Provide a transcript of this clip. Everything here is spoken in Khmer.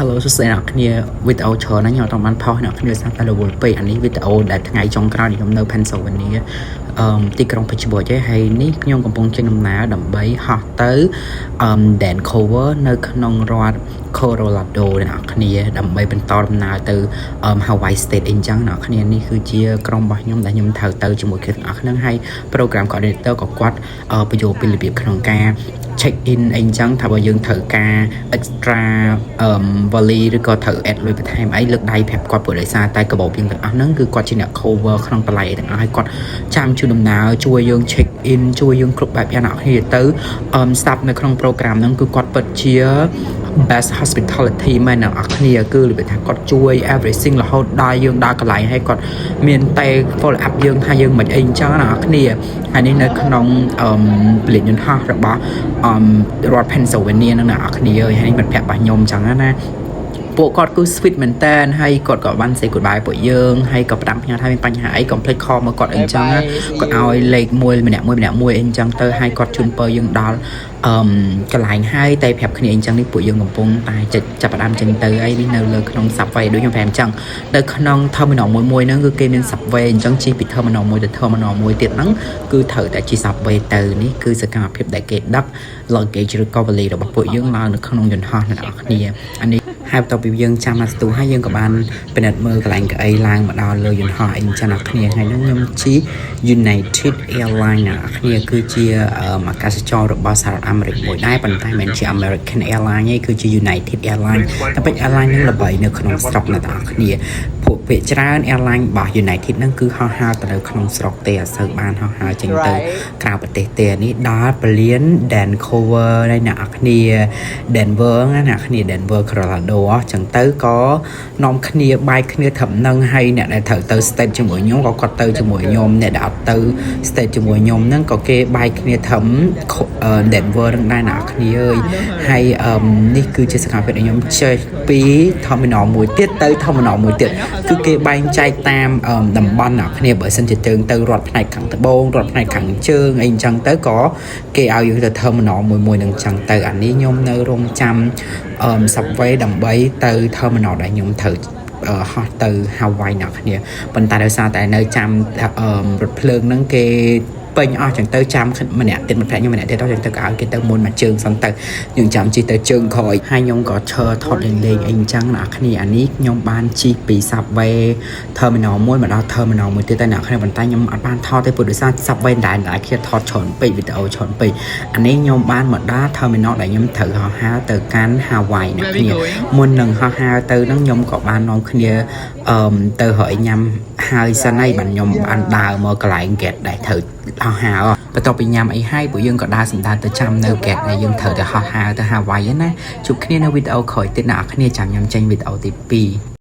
Hello សួស្តីអ្នកគ្នាវីដេអូច្រើនណាស់ខ្ញុំអត់បានផុសអ្នកគ្នាសាប់តែរវល់ពេកអានេះវីដេអូដែលថ្ងៃចុងក្រោយខ្ញុំនៅ Pennsylvania ទីក្រុង Pittsburgh ហើយនេះខ្ញុំកំពុងចេញដំណើរដើម្បីហោះទៅVancouver នៅក្នុងរដ្ឋ Colorado អ្នកគ្នាដើម្បីបន្តដំណើរទៅHawaii State អីចឹងអ្នកគ្នានេះគឺជាក្រុមរបស់ខ្ញុំដែលខ្ញុំត្រូវទៅជាមួយគ្នាទាំងអស់ហ្នឹងហើយ program coordinator ក៏គាត់បញ្យល់ពីរបៀបក្នុងការ check in អីចឹងថាបើយើងត្រូវការ extra volley ឬក៏ត្រូវ add លុយបន្ថែមអីលើកដៃប្រាប់គាត់ព្រោះដោយសារតែកាបូបយើងទាំងអស់ហ្នឹងគឺគាត់ជាអ្នក cover ក្នុងតម្លៃអីទាំងអស់ហើយគាត់ចាំជួយដំណើរជួយយើង check in ជួយយើងគ្រប់បែបយ៉ាងអ្នកគ្នាទៅ staff នៅក្នុង program ហ្នឹងគឺគាត់ពិតជា best hospitality មែនអ្នកគ្នាគឺរបៀបថាគាត់ជួយ everything រហូតដល់យើងដល់កន្លែងហើយគាត់មានតែ follow up យើងថាយើងមិនអីចឹងអ្នកគ្នាហើយនេះនៅក្នុងពលានយន្តហោះរបស់រដ្ឋ Pennsylvania ហ្នឹងអ្នកគ្នាហើយនេះមិត្តភក្តិរបស់ខ្ញុំចឹងណាពួកគាត់គឺ sweet មែនតើហើយគាត់ក៏បាន say goodbye ពួកយើងហើយក៏ផ្ដាំផ្ញើថាមានបញ្ហាអី complete call មកគាត់អីចឹងណាគាត់ឲ្យលេខមួយម្នាក់មួយអីចឹងទៅហើយគាត់ជូនពរយើងដល់កន្លែងហើយតែប្រាប់គ្នាអីចឹងនេះពួកយើងកំពុងតែចាប់ផ្ដើមចេញទៅហើយនេះនៅលើក្នុង subway ដូចខ្ញុំប្រាប់អញ្ចឹងនៅក្នុង terminal មួយហ្នឹងគឺគេមាន subway អញ្ចឹងជិះពី terminal មួយទៅ terminal មួយទៀតហ្នឹងគឺត្រូវតែជិះ subway ទៅនេះគឺសកម្មភាពដែលគេដឹក luggage ឬក៏ vali របស់ពួកយើងឡើងនៅក្នុងយន្តហោះអ្នកនរគ្នាអានេះហើយបន្ទាប់ពីយើងចាំមកស្ទូហើយយើងក៏បានពិនិត្យមើលកន្លែងកៅអីឡើងមកដល់លើយន្តហោះអីចឹងអ្នកគ្នាហើយហ្នឹងខ្ញុំជិះ United Airlines អ្នកគ្នាគឺជាអាកាសចររបស់សហរដ្ឋអាមេរិកមួយដែរប៉ុន្តែមិនជា American Airlines ទេគឺជា United Airlines តែពេច Airline ហ្នឹងល្បីនៅក្នុងស្រុកអ្នកគ្នាពួកភាគច្រើន Airline របស់ United ហ្នឹងគឺហោះហើរទៅនៅក្នុងស្រុកទេអត់សូវបានហោះហើរចេញទៅក្រៅប្រទេសទេនេះដល់ពលាន Vancouver ហើយអ្នកគ្នា Denver ណាអ្នកគ្នា Denver Colorado អញ្ចឹងទៅក៏នាំគ្នាបាយគ្នាត្រឹមហ្នឹងហើយអ្នកដែលត្រូវទៅ state ជាមួយខ្ញុំក៏គាត់ទៅជាមួយខ្ញុំអ្នកដែលអត់ទៅ state ជាមួយខ្ញុំហ្នឹងក៏គេបាយគ្នាត្រឹម Denver នឹងដែរអ្នកគ្នាអើយហើយនេះគឺជាសកម្មភាពដែលខ្ញុំចេះពី terminal មួយទៀតទៅ terminal មួយទៀតគឺគេបែងចែកតាមតំបន់អ្នកគ្នាបើសិនជាទៅរដ្ឋផ្នែកខាងត្បូងរដ្ឋផ្នែកខាងជើងអីអញ្ចឹងទៅក៏គេឲ្យយើងទៅ terminal មួយនឹងអញ្ចឹងទៅអានេះខ្ញុំនៅរងចាំ subway ដើម្បីទៅ terminal ដែលខ្ញុំត្រូវហោះទៅ Hawaii អ្នកគ្នាប៉ុន្តែដោយសារតែនៅចាំរថភ្លើងហ្នឹងគេពេញអស់ចឹងទៅចាំម្នាក់ទៀតម្នាក់ខ្ញុំម្នាក់ទៀតអស់ចឹងទៅក៏ឲ្យគេទៅមុនមួយជើងសិនទៅយើងចាំជិះទៅជើងក្រោយហើយខ្ញុំក៏ឈរថតលេងអីអញ្ចឹងអ្នកគ្នាអានេះខ្ញុំបានជិះពី subway terminal មួយមកដល់ terminal មួយទៀតតែអ្នកគ្នាប៉ុន្តែខ្ញុំអត់បានថតទេព្រោះដោយសារ subway ដែរគ្នាថតច្រើនពេកវីដេអូច្រើនពេកអានេះខ្ញុំបានមកដល់ terminal ដែលខ្ញុំត្រូវហោះហើរទៅកាន់ Hawaii អ្នកគ្នាមុននឹងហោះហើរទៅហ្នឹងខ្ញុំក៏បាននាំគ្នាទៅរកញ៉ាំហើយសិនហើយបានខ្ញុំបានដើរមកកន្លែង gate ដែលត្រូវហោះហើរបន្ទាប់ពីញ៉ាំអីហើយពួកយើងក៏ដើរសម្ដៅទៅចាំនៅ gate ដែលយើងត្រូវទៅហោះហើរទៅ Hawaii ណាជួបគ្នានៅវីដេអូក្រោយទៀតអ្នកគ្នាចាំខ្ញុំចេញវីដេអូទី2